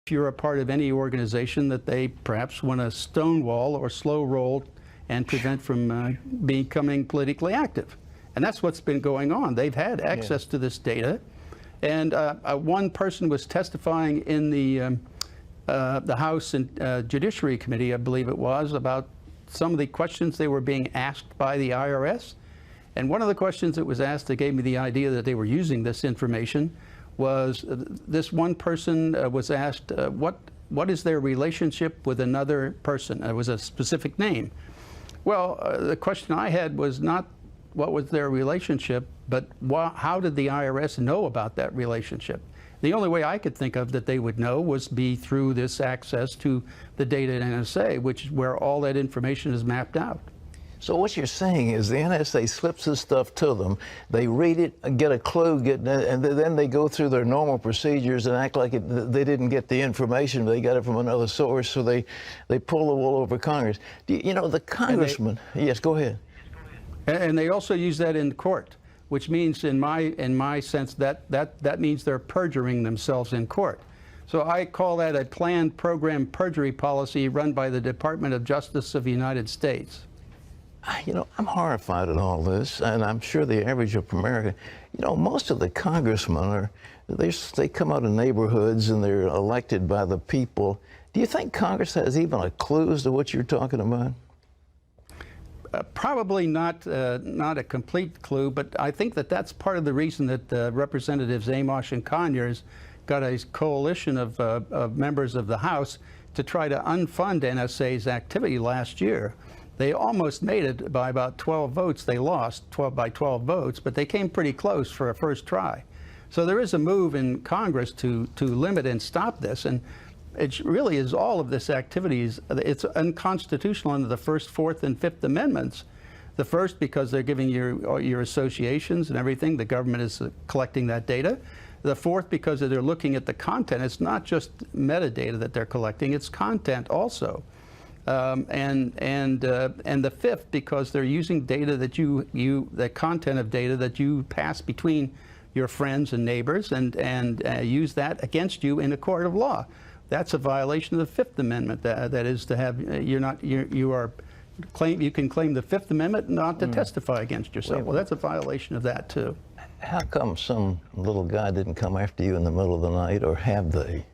if you're a part of any organization that they perhaps want to stonewall or slow roll and prevent from becoming politically active. And that's what's been going on. They've had access to this data. And one person was testifying in the House and Judiciary Committee, I believe it was, about some of the questions they were being asked by the IRS. And one of the questions that was asked that gave me the idea that they were using this information was this one person was asked, what is their relationship with another person? It was a specific name. Well, the question I had was not what was their relationship, but how did the IRS know about that relationship? The only way I could think of that they would know was be through this access to the data at NSA, which is where all that information is mapped out. So what you're saying is the NSA slips this stuff to them, they read it, get a clue, and then they go through their normal procedures and act like they didn't get the information, they got it from another source, so they pull the wool over Congress. You know, the congressman, yes, go ahead. And they also use that in court, which means in my sense that means they're perjuring themselves in court. So I call that a planned program perjury policy run by the Department of Justice of the United States. You know, I'm horrified at all this, and I'm sure the average of America, you know, most of the congressmen they come out of neighborhoods and they're elected by the people. Do you think Congress has even a clue as to what you're talking about? Probably not a complete clue, but I think that that's part of the reason that Representatives Amos and Conyers got a coalition of members of the House to try to unfund NSA's activity last year. They almost made it by about 12 votes. They lost by 12 votes, but they came pretty close for a first try. So there is a move in Congress to limit and stop this, and it really is all of this activity it's unconstitutional under the First, Fourth, and Fifth Amendments. The first, because they're giving your associations and everything, the government is collecting that data. The fourth, because they're looking at the content. It's not just metadata that they're collecting, it's content also. And the fifth, because they're using data that the content of data that you pass between your friends and neighbors, and use that against you in a court of law. That's a violation of the Fifth Amendment. That is to have you can claim the Fifth Amendment not to testify against yourself. Well, that's a violation of that too. How come some little guy didn't come after you in the middle of the night, or have they?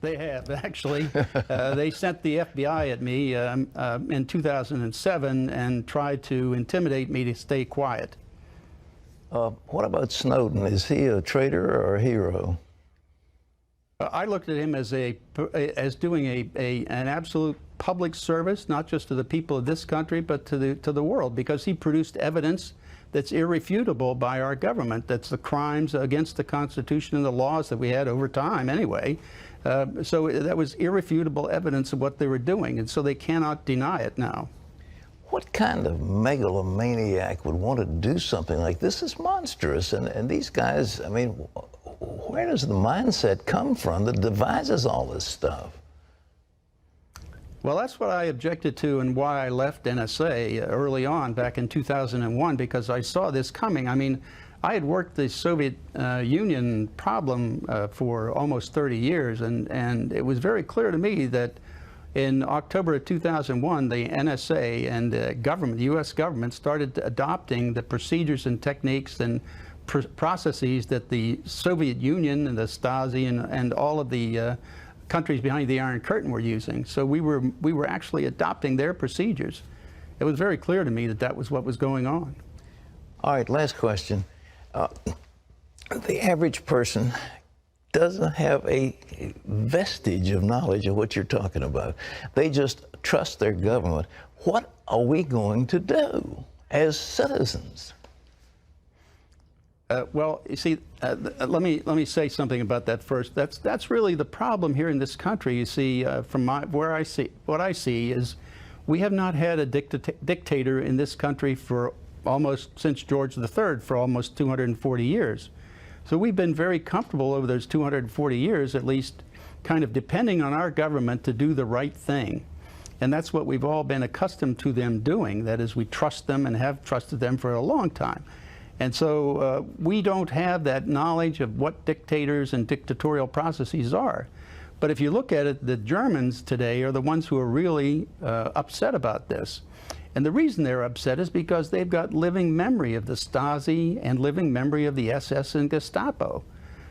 They have, actually. They sent the FBI at me in 2007 and tried to intimidate me to stay quiet. What about Snowden? Is he a traitor or a hero? I looked at him as doing an absolute public service, not just to the people of this country, but to the world, because he produced evidence that's irrefutable by our government. That's the crimes against the Constitution and the laws that we had over time anyway. So that was irrefutable evidence of what they were doing, and so they cannot deny it now. What kind of megalomaniac would want to do something like this? This is monstrous, and these guys, I mean, where does the mindset come from that devises all this stuff? Well, that's what I objected to and why I left NSA early on back in 2001, because I saw this coming. I mean, I had worked the Soviet Union problem for almost 30 years, and it was very clear to me that in October of 2001, the NSA and the government, the U.S. government, started adopting the procedures and techniques and processes that the Soviet Union and the Stasi and all of the countries behind the Iron Curtain were using. So we were actually adopting their procedures. It was very clear to me that that was what was going on. All right, last question. The average person doesn't have a vestige of knowledge of what you're talking about. They just trust their government. What are we going to do as citizens? Well, you see, let me say something about that first. That's really the problem here in this country. You see, from what I see is we have not had a dictator in this country for almost since George III, for almost 240 years. So we've been very comfortable over those 240 years, at least, kind of depending on our government to do the right thing. And that's what we've all been accustomed to them doing. That is, we trust them and have trusted them for a long time. And so we don't have that knowledge of what dictators and dictatorial processes are. But if you look at it, the Germans today are the ones who are really upset about this. And the reason they're upset is because they've got living memory of the Stasi and living memory of the SS and Gestapo.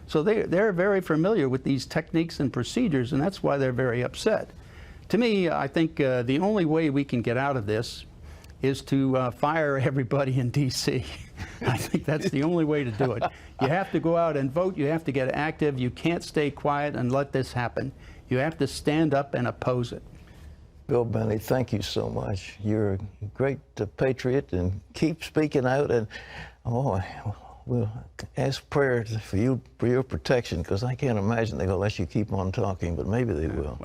So they're very familiar with these techniques and procedures, and that's why they're very upset. To me, I think the only way we can get out of this is to fire everybody in D.C. I think that's the only way to do it. You have to go out and vote. You have to get active. You can't stay quiet and let this happen. You have to stand up and oppose it. Bill Benny, thank you so much. You're a great patriot, and keep speaking out. And we'll ask prayer for you, for your protection, because I can't imagine they're going to let you keep on talking, but maybe they will.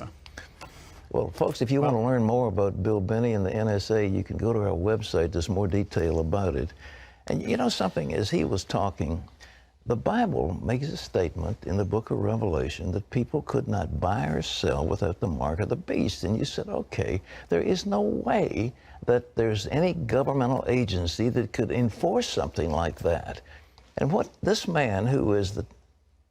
Well, folks, if you want to learn more about Bill Benny and the NSA, you can go to our website. There's more detail about it. And you know something, as he was talking, the Bible makes a statement in the book of Revelation that people could not buy or sell without the mark of the beast. And you said, okay, there is no way that there's any governmental agency that could enforce something like that. And what this man, who is the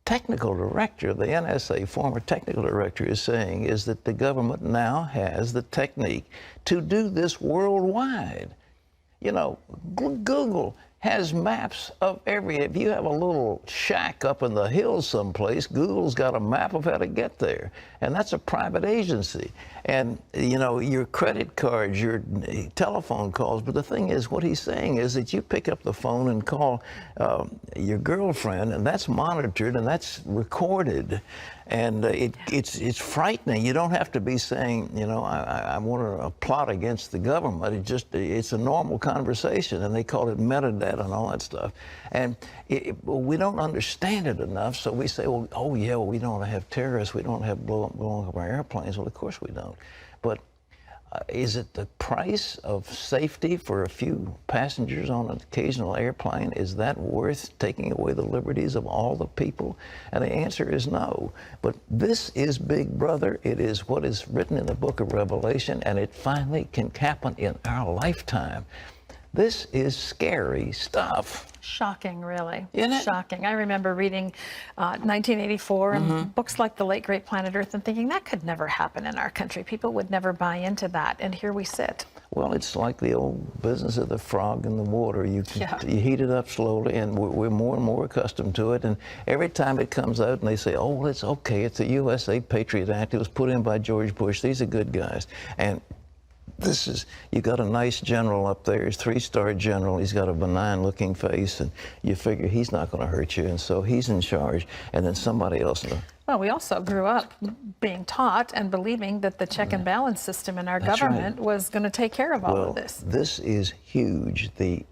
technical director of the NSA, former technical director, is saying is that the government now has the technique to do this worldwide. You know, Google has maps of if you have a little shack up in the hills someplace, Google's got a map of how to get there. And that's a private agency. And, you know, your credit cards, your telephone calls. But the thing is, what he's saying is that you pick up the phone and call your girlfriend, and that's monitored and that's recorded. And it's frightening. You don't have to be saying, you know, I want to plot against the government. It's a normal conversation, and they call it metadata and all that stuff. And we don't understand it enough, so we say, well, oh yeah, well, we don't have terrorists, we don't have blowing up our airplanes. Well, of course we don't. But is it the price of safety for a few passengers on an occasional airplane? Is that worth taking away the liberties of all the people? And the answer is no. But this is Big Brother. It is what is written in the book of Revelation, and it finally can happen in our lifetime. This is scary stuff. Shocking, really. Isn't it? Shocking. I remember reading 1984 and books like The Late Great Planet Earth and thinking that could never happen in our country. People would never buy into that, and here we sit. Well, it's like the old business of the frog in the water. You heat it up slowly, and we're more and more accustomed to it. And every time it comes out and they say, oh, well, it's okay, it's a USA Patriot Act, it was put in by George Bush, these are good guys. And this is, you got a nice general up there, he's a 3-star general, he's got a benign looking face, and you figure he's not going to hurt you, and so he's in charge, and then somebody else. Well, we also grew up being taught and believing that the check and balance system in our government was going to take care of all of this. This is huge. The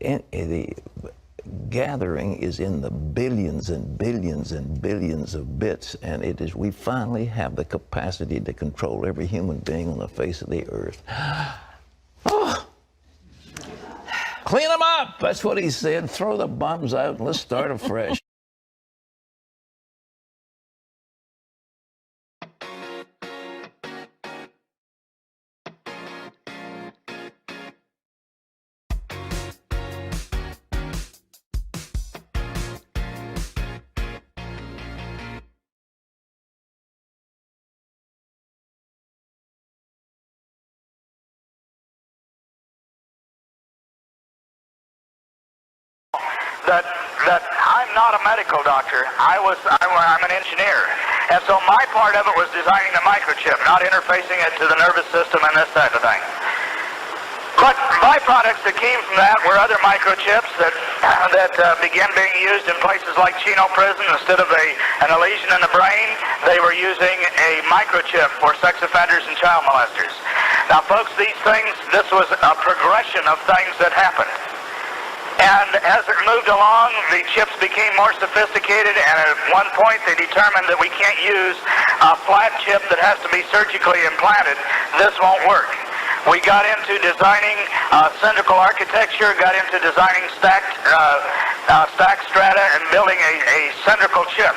gathering is in the billions and billions and billions of bits, and it is, we finally have the capacity to control every human being on the face of the earth. Oh. Clean them up, that's what he said. Throw the bombs out and let's start afresh. That I'm not a medical doctor. I'm an engineer. And so my part of it was designing the microchip, not interfacing it to the nervous system and this type of thing. But byproducts that came from that were other microchips that began being used in places like Chino Prison. Instead of an lesion in the brain, they were using a microchip for sex offenders and child molesters. Now, folks, this was a progression of things that happened. And as it moved along, the chips became more sophisticated, and at one point they determined that we can't use a flat chip that has to be surgically implanted. This won't work. We got into designing cylindrical architecture, got into designing stacked strata, and building a cylindrical chip.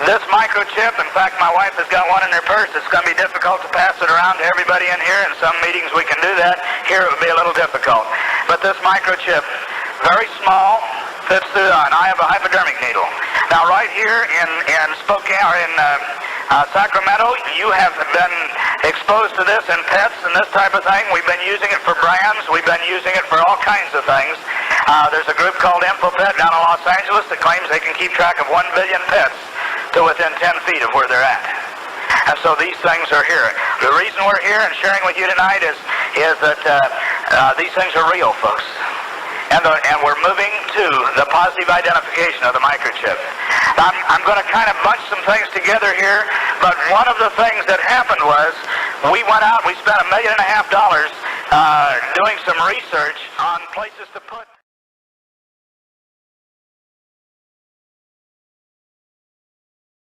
This microchip, in fact, my wife has got one in her purse. It's going to be difficult to pass it around to everybody in here. In some meetings we can do that. Here it would be a little difficult. But this microchip, very small, fits through, and I have a hypodermic needle. Now, right here in Spokane, or in Sacramento, you have been exposed to this in pets and this type of thing. We've been using it for brands. We've been using it for all kinds of things. There's a group called InfoPet down in Los Angeles that claims they can keep track of 1 billion pets to within 10 feet of where they're at. And so these things are here. The reason we're here and sharing with you tonight is that these things are real, folks. And we're moving to the positive identification of the microchip. I'm going to kind of bunch some things together here, but one of the things that happened was we went out, we spent $1.5 million doing some research on places to put